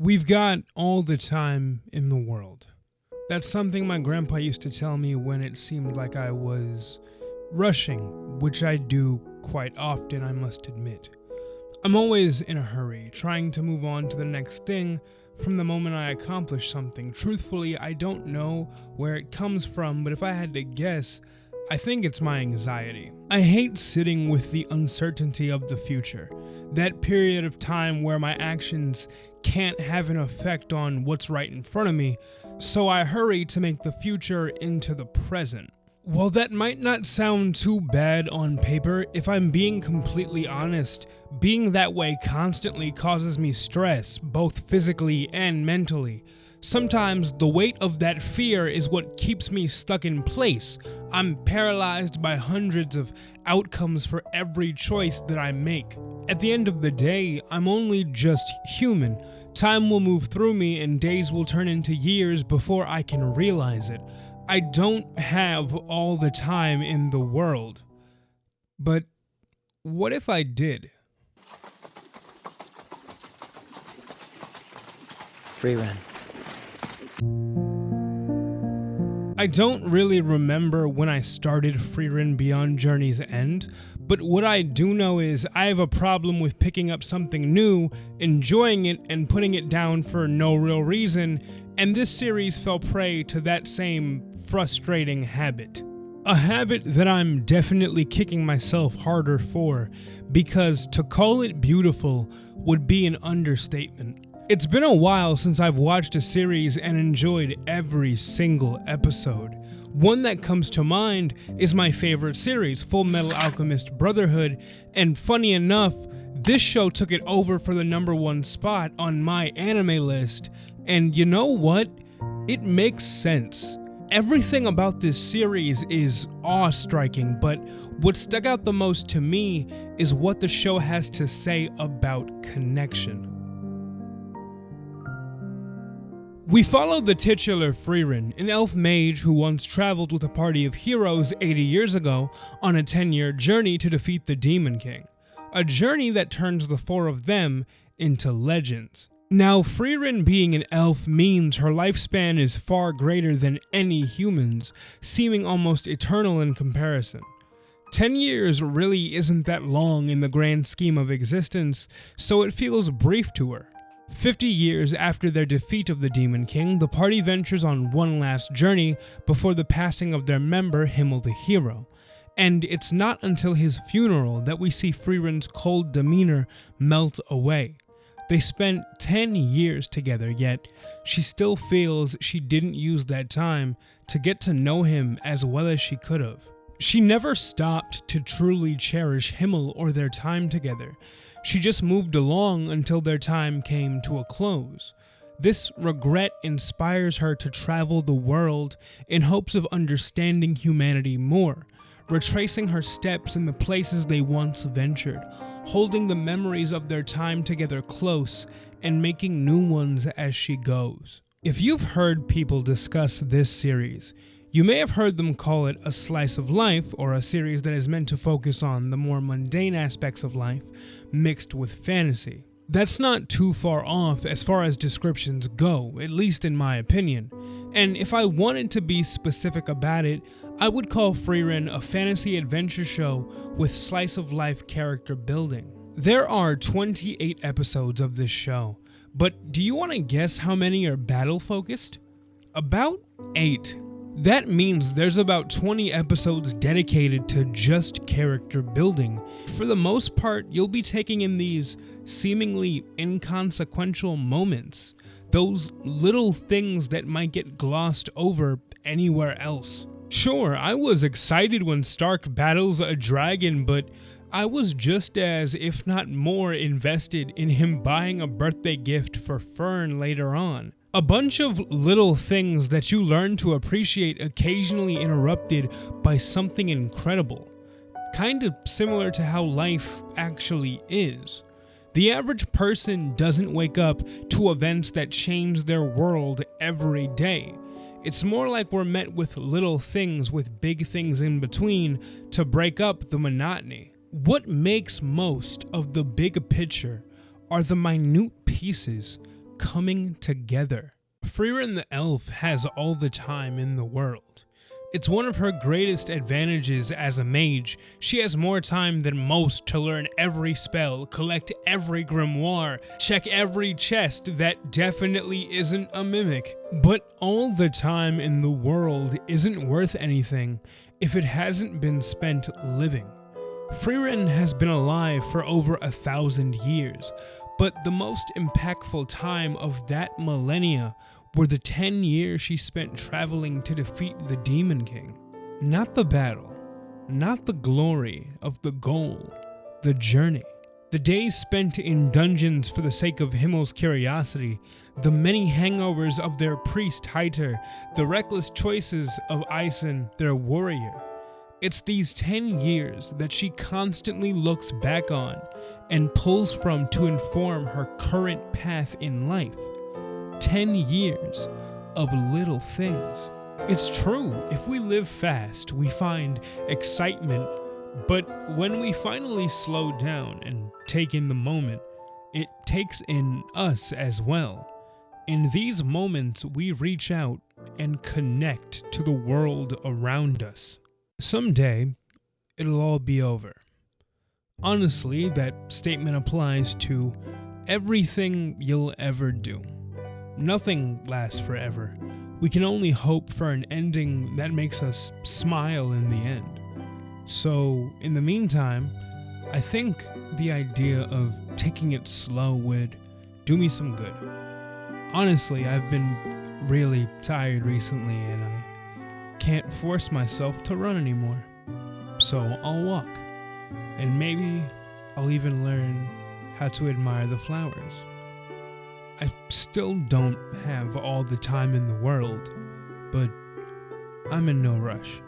We've got all the time in the world. That's something my grandpa used to tell me when it seemed like I was rushing, which I do quite often, I must admit. I'm always in a hurry, trying to move on to the next thing from the moment I accomplish something. Truthfully, I don't know where it comes from, but if I had to guess, I think it's my anxiety. I hate sitting with the uncertainty of the future, that period of time where my actions can't have an effect on what's right in front of me, so I hurry to make the future into the present. While that might not sound too bad on paper, if I'm being completely honest, being that way constantly causes me stress, both physically and mentally. Sometimes the weight of that fear is what keeps me stuck in place. I'm paralyzed by hundreds of outcomes for every choice that I make. At the end of the day, I'm only just human. Time will move through me and days will turn into years before I can realize it. I don't have all the time in the world. But what if I did? Frieren. I don't really remember when I started Frieren Beyond Journey's End, but what I do know is I have a problem with picking up something new, enjoying it, and putting it down for no real reason, and this series fell prey to that same frustrating habit. A habit that I'm definitely kicking myself harder for, because to call it beautiful would be an understatement. It's been a while since I've watched a series and enjoyed every single episode. One that comes to mind is my favorite series, Full Metal Alchemist Brotherhood, and funny enough, this show took it over for the #1 spot on my anime list, and you know what? It makes sense. Everything about this series is awe-striking, but what stuck out the most to me is what the show has to say about connection. We follow the titular Frieren, an elf mage who once traveled with a party of heroes 80 years ago on a 10-year journey to defeat the Demon King. A journey that turns the four of them into legends. Now, Frieren being an elf means her lifespan is far greater than any human's, seeming almost eternal in comparison. 10 years really isn't that long in the grand scheme of existence, so it feels brief to her. 50 years after their defeat of the Demon King, the party ventures on one last journey before the passing of their member, Himmel the Hero. And it's not until his funeral that we see Frieren's cold demeanor melt away. They spent 10 years together, yet she still feels she didn't use that time to get to know him as well as she could have. She never stopped to truly cherish Himmel or their time together. She just moved along until their time came to a close. This regret inspires her to travel the world in hopes of understanding humanity more, retracing her steps in the places they once ventured, holding the memories of their time together close, and making new ones as she goes. If you've heard people discuss this series, you may have heard them call it a slice of life, or a series that is meant to focus on the more mundane aspects of life, mixed with fantasy. That's not too far off as far as descriptions go, at least in my opinion. And if I wanted to be specific about it, I would call Frieren a fantasy adventure show with slice of life character building. There are 28 episodes of this show, but do you want to guess how many are battle focused? About 8. That means there's about 20 episodes dedicated to just character building. For the most part, you'll be taking in these seemingly inconsequential moments, those little things that might get glossed over anywhere else. Sure, I was excited when Stark battles a dragon, but I was just as, if not more, invested in him buying a birthday gift for Fern later on. A bunch of little things that you learn to appreciate occasionally interrupted by something incredible. Kind of similar to how life actually is. The average person doesn't wake up to events that change their world every day. It's more like we're met with little things with big things in between to break up the monotony. What makes most of the big picture are the minute pieces coming together. Frieren the elf has all the time in the world. It's one of her greatest advantages as a mage. She has more time than most to learn every spell, collect every grimoire, check every chest that definitely isn't a mimic. But all the time in the world isn't worth anything if it hasn't been spent living. Frieren has been alive for over 1,000 years, but the most impactful time of that millennia were the 10 years she spent traveling to defeat the Demon King. Not the battle, not the glory of the goal, the journey. The days spent in dungeons for the sake of Himmel's curiosity, the many hangovers of their priest Heiter, the reckless choices of Eisen, their warrior. It's these 10 years that she constantly looks back on and pulls from to inform her current path in life. 10 years of little things. It's true, if we live fast, we find excitement, but when we finally slow down and take in the moment, it takes in us as well. In these moments, we reach out and connect to the world around us. Someday, it'll all be over. Honestly, that statement applies to everything you'll ever do. Nothing lasts forever. We can only hope for an ending that makes us smile in the end. So, in the meantime, I think the idea of taking it slow would do me some good. Honestly, I've been really tired recently and I can't force myself to run anymore. So I'll walk. And maybe I'll even learn how to admire the flowers. I still don't have all the time in the world, but I'm in no rush.